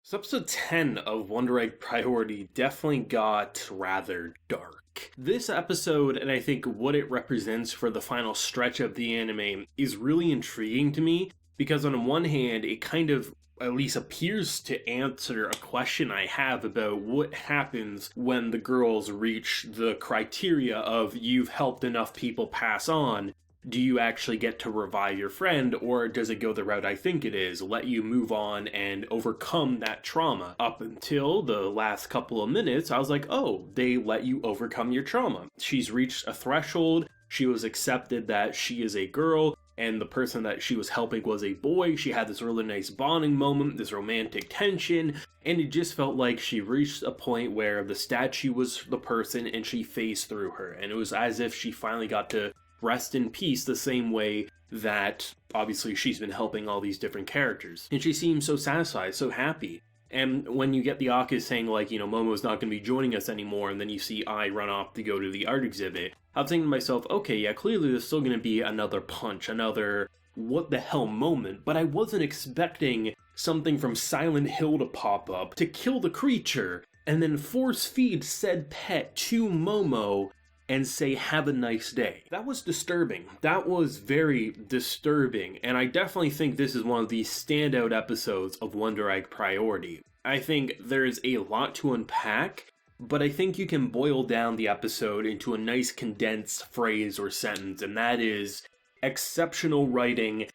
So episode 10 of Wonder Egg Priority definitely got rather dark. This episode, and I think what it represents for the final stretch of the anime, is really intriguing to me because on one hand, it kind of at least appears to answer a question I have about what happens when the girls reach the criteria of you've helped enough people pass on. Do you actually get to revive your friend, or does it go the route I think it is, let you move on and overcome that trauma? Up until the last couple of minutes, I was like, oh, they let you overcome your trauma. She's reached a threshold, she was accepted that she is a girl, and the person that she was helping was a boy. She had this really nice bonding moment, this romantic tension, and it just felt like she reached a point where the statue was the person and she phased through her, and it was as if she finally got to rest in peace the same way that obviously she's been helping all these different characters. And she seems so satisfied, so happy. And when you get the Akka saying like, Momo's not going to be joining us anymore, and then you see I run off to go to the art exhibit, I was thinking to myself, okay, yeah, clearly there's still going to be another punch, another what the hell moment, but I wasn't expecting something from Silent Hill to pop up to kill the creature and then force feed said pet to Momo and say, have a nice day. That was disturbing. That was very disturbing, and I definitely think this is one of the standout episodes of Wonder Egg Priority. I think there's a lot to unpack, but I think you can boil down the episode into a nice condensed phrase or sentence, and that is exceptional writing,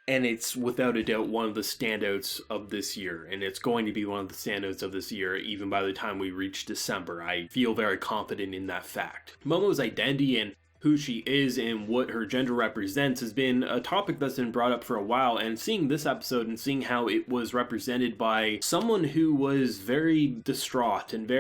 and it's without a doubt one of the standouts of this year, and it's going to be one of the standouts of this year even by the time we reach December. I feel very confident in that fact. Momo's identity and who she is and what her gender represents has been a topic that's been brought up for a while, and seeing this episode and seeing how it was represented by someone who was very distraught and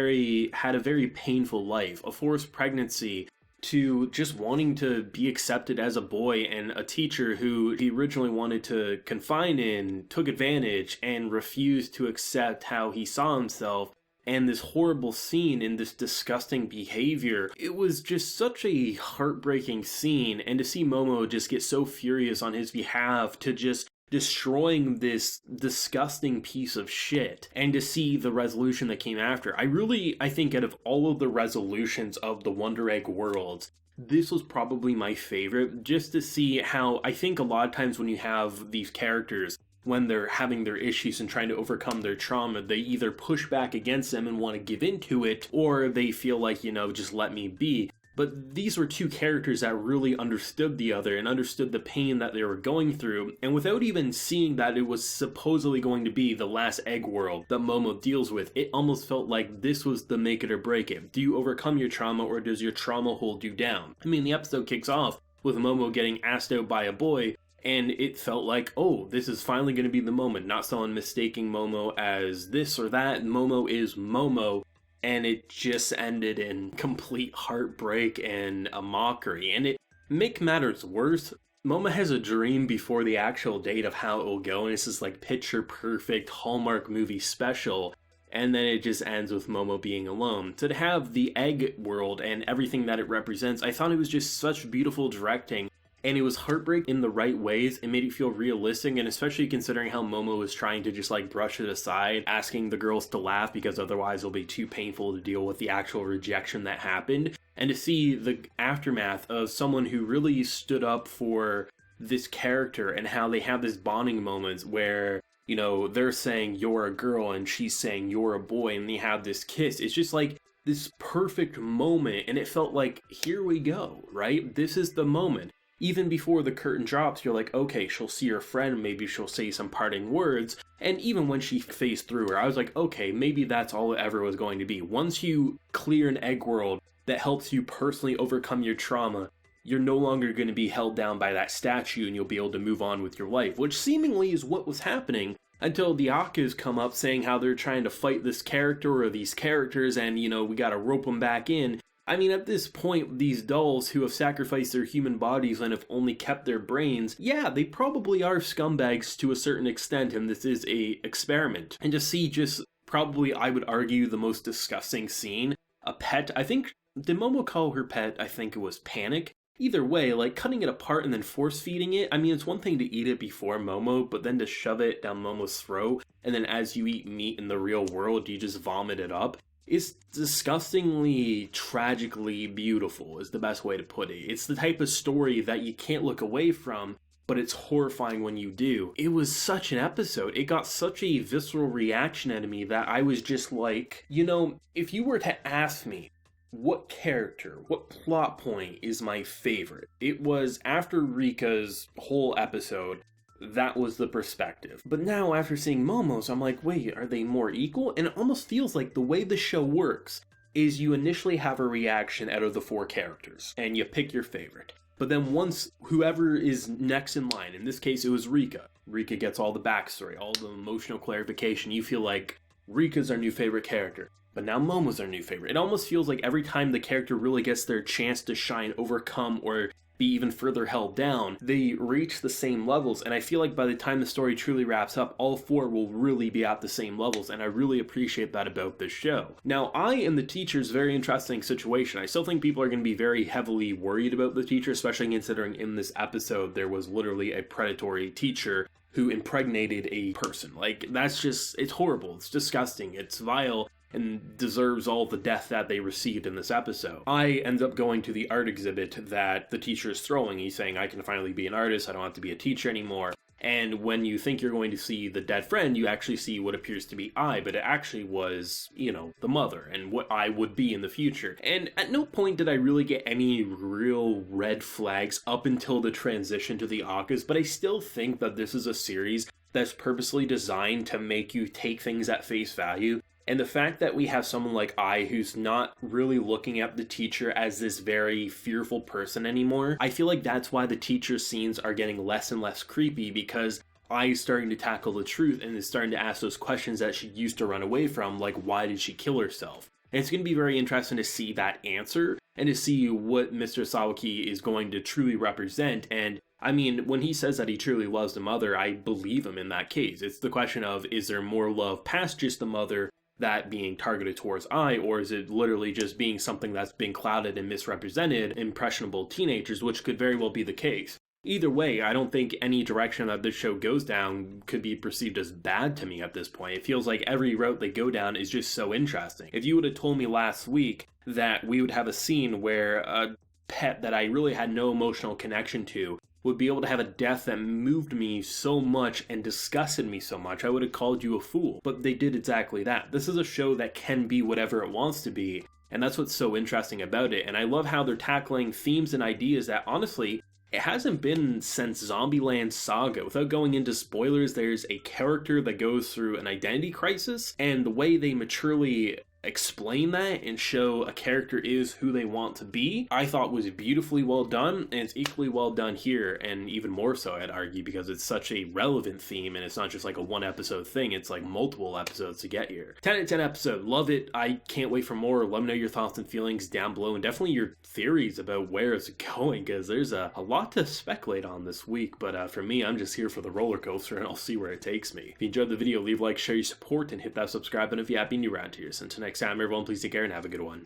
had a very painful life, a forced pregnancy, to just wanting to be accepted as a boy, and a teacher who he originally wanted to confine in took advantage and refused to accept how he saw himself, and this horrible scene and this disgusting behavior. It was just such a heartbreaking scene, and to see Momo just get so furious on his behalf to just destroying this disgusting piece of shit, and to see the resolution that came after. I think out of all of the resolutions of the Wonder Egg worlds, this was probably my favorite, just to see how I think a lot of times when you have these characters, when they're having their issues and trying to overcome their trauma, they either push back against them and want to give into it, or they feel like, just let me be. But these were two characters that really understood the other and understood the pain that they were going through, and without even seeing that it was supposedly going to be the last egg world that Momo deals with, it almost felt like this was the make it or break it. Do you overcome your trauma, or does your trauma hold you down? I mean, the episode kicks off with Momo getting asked out by a boy, and it felt like, oh, this is finally going to be the moment, not someone mistaking Momo as this or that. Momo is Momo. And it just ended in complete heartbreak and a mockery. And it make matters worse, Momo has a dream before the actual date of how it will go, and it's this like picture perfect Hallmark movie special, and then it just ends with Momo being alone. So to have the egg world and everything that it represents, I thought it was just such beautiful directing. And it was heartbreak in the right ways. It made it feel realistic, and especially considering how Momo was trying to just like brush it aside, asking the girls to laugh because otherwise it'll be too painful to deal with the actual rejection that happened. And to see the aftermath of someone who really stood up for this character and how they have this bonding moments where, they're saying you're a girl and she's saying you're a boy, and they have this kiss. It's just like this perfect moment, and it felt like, here we go, right? This is the moment. Even before the curtain drops, you're like, okay, she'll see her friend, maybe she'll say some parting words. And even when she phased through her, I was like, okay, maybe that's all it ever was going to be. Once you clear an egg world that helps you personally overcome your trauma, you're no longer going to be held down by that statue, and you'll be able to move on with your life, which seemingly is what was happening until the Akkas come up saying how they're trying to fight this character or these characters, and, we gotta rope them back in. I mean, at this point, these dolls who have sacrificed their human bodies and have only kept their brains, yeah, they probably are scumbags to a certain extent, and this is a experiment. And to see just, probably, I would argue, the most disgusting scene, a pet, I think, did Momo call her pet, I think it was Panic? Either way, like cutting it apart and then force feeding it, I mean, it's one thing to eat it before Momo, but then to shove it down Momo's throat, and then as you eat meat in the real world, you just vomit it up. It's disgustingly, tragically beautiful, is the best way to put it. It's the type of story that you can't look away from, but it's horrifying when you do. It was such an episode. It got such a visceral reaction out of me that I was just like, if you were to ask me, what character, what plot point is my favorite? It was after Rika's whole episode, that was the perspective. But now after seeing Momo's, I'm like, wait, are they more equal? And it almost feels like the way the show works is you initially have a reaction out of the 4 characters, and you pick your favorite. But then once whoever is next in line, in this case it was Rika. Rika gets all the backstory, all the emotional clarification. You feel like Rika's our new favorite character. But now Momo's our new favorite. It almost feels like every time the character really gets their chance to shine, overcome, or be even further held down, they reach the same levels. And I feel like by the time the story truly wraps up, all 4 will really be at the same levels. And I really appreciate that about this show. Now, I and the teacher's very interesting situation. I still think people are going to be very heavily worried about the teacher, especially considering in this episode there was literally a predatory teacher who impregnated a person. Like, that's just, it's horrible. It's disgusting. It's vile. And deserves all the death that they received in this episode. I end up going to the art exhibit that the teacher is throwing. He's saying, I can finally be an artist, I don't have to be a teacher anymore. And when you think you're going to see the dead friend, you actually see what appears to be I, but it actually was, the mother, and what I would be in the future. And at no point did I really get any real red flags up until the transition to the Locus, but I still think that this is a series that's purposely designed to make you take things at face value. And the fact that we have someone like I who's not really looking at the teacher as this very fearful person anymore, I feel like that's why the teacher scenes are getting less and less creepy, because I is starting to tackle the truth and is starting to ask those questions that she used to run away from, like why did she kill herself? And it's going to be very interesting to see that answer and to see what Mr. Sawaki is going to truly represent. And I mean, when he says that he truly loves the mother, I believe him in that case. It's the question of, is there more love past just the mother, that being targeted towards I, or is it literally just being something that's being clouded and misrepresented, impressionable teenagers, which could very well be the case. Either way, I don't think any direction that this show goes down could be perceived as bad to me at this point. It feels like every route they go down is just so interesting. If you would have told me last week that we would have a scene where a pet that I really had no emotional connection to would be able to have a death that moved me so much and disgusted me so much, I would have called you a fool. But they did exactly that. This is a show that can be whatever it wants to be, and that's what's so interesting about it. And I love how they're tackling themes and ideas that, honestly, it hasn't been since Zombieland Saga. Without going into spoilers, there's a character that goes through an identity crisis, and the way they maturely explain that and show a character is who they want to be, I thought was beautifully well done, and it's equally well done here, and even more so I'd argue, because it's such a relevant theme and it's not just like a 1 episode thing, it's like multiple episodes to get here. 10 out of 10 episode, love it. I can't wait for more. Let me know your thoughts and feelings down below, and definitely your theories about where it's going, because there's a lot to speculate on this week, but for me, I'm just here for the roller coaster and I'll see where it takes me. If you enjoyed the video, leave a like, share your support, and hit that subscribe button if you have been new around here. So until next time, everyone, please take care and have a good one.